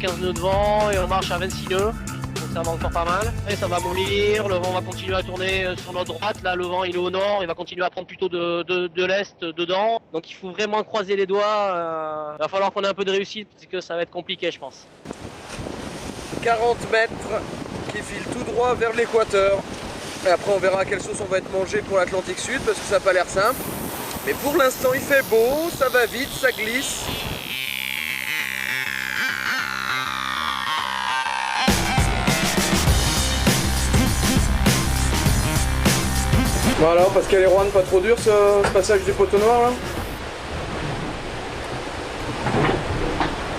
15 nœuds de vent et on marche à 26 nœuds. Donc ça va encore pas mal. Et ça va mollir, le vent va continuer à tourner sur notre droite. Là, le vent il est au nord, il va continuer à prendre plutôt de l'est dedans. Donc il faut vraiment croiser les doigts. Il va falloir qu'on ait un peu de réussite parce que ça va être compliqué, je pense. 40 mètres qui filent tout droit vers l'équateur. Et après on verra à quelle sauce on va être mangé pour l'Atlantique Sud parce que ça n'a pas l'air simple. Mais pour l'instant il fait beau, ça va vite, ça glisse. Voilà, Pascal et Juan, pas trop dur ce passage du poteau noir là?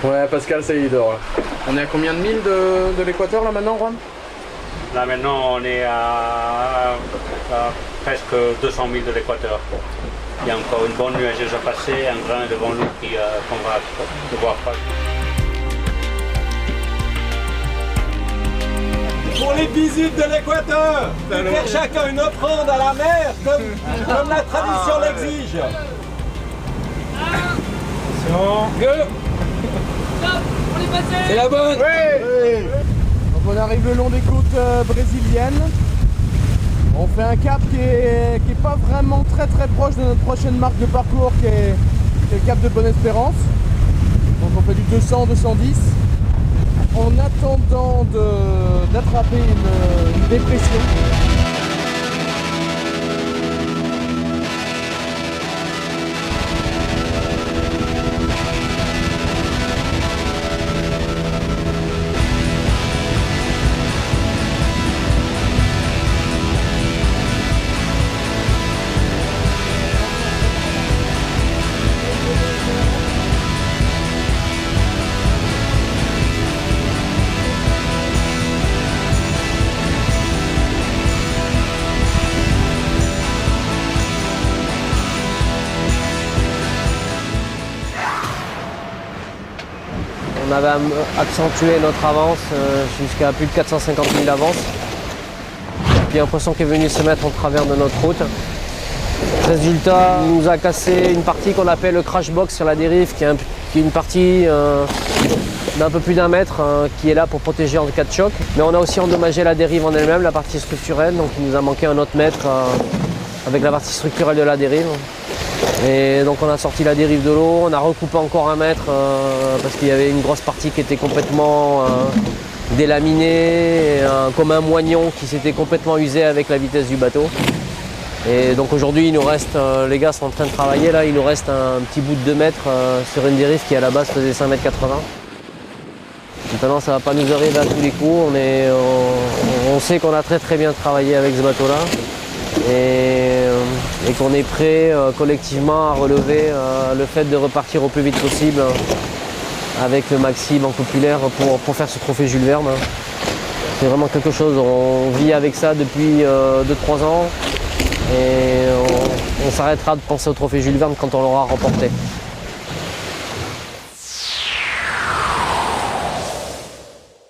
Ouais, Pascal, ça y est, il dort là. On est à combien de milles de l'équateur là maintenant, Juan? Là maintenant on est à presque 200 000 de l'équateur. Il y a encore une bonne nuageuse à passer, un grain devant nous qu'on va devoir passer. Pour les visites de l'équateur, faire chacun une offrande à la mer comme la tradition l'exige. Attention. C'est la bonne. Oui. Donc on arrive le long des côtes brésiliennes. On fait un cap qui est pas vraiment très proche de notre prochaine marque de parcours qui est le cap de Bonne-Espérance. Donc on fait du 200-210 en attendant d'attraper une dépression. On avait accentué notre avance jusqu'à plus de 450 000 d'avance. Puis un poisson qui est venu se mettre en travers de notre route. Résultat, il nous a cassé une partie qu'on appelle le crash box sur la dérive, qui est une partie d'un peu plus d'un mètre qui est là pour protéger en cas de choc. Mais on a aussi endommagé la dérive en elle-même, la partie structurelle, donc il nous a manqué un autre mètre avec la partie structurelle de la dérive. Et donc on a sorti la dérive de l'eau, on a recoupé encore un mètre parce qu'il y avait une grosse partie qui était complètement délaminée, comme un moignon qui s'était complètement usé avec la vitesse du bateau. Et donc aujourd'hui il nous reste, les gars sont en train de travailler là, il nous reste un petit bout de 2 mètres sur une dérive qui à la base faisait 5,80 m. Maintenant ça ne va pas nous arriver à tous les coups, on sait qu'on a très bien travaillé avec ce bateau là. Et qu'on est prêt collectivement à relever le fait de repartir au plus vite possible avec le maxi Banque Populaire pour faire ce trophée Jules Verne. C'est vraiment quelque chose, on vit avec ça depuis 2-3 ans et on s'arrêtera de penser au trophée Jules Verne quand on l'aura remporté.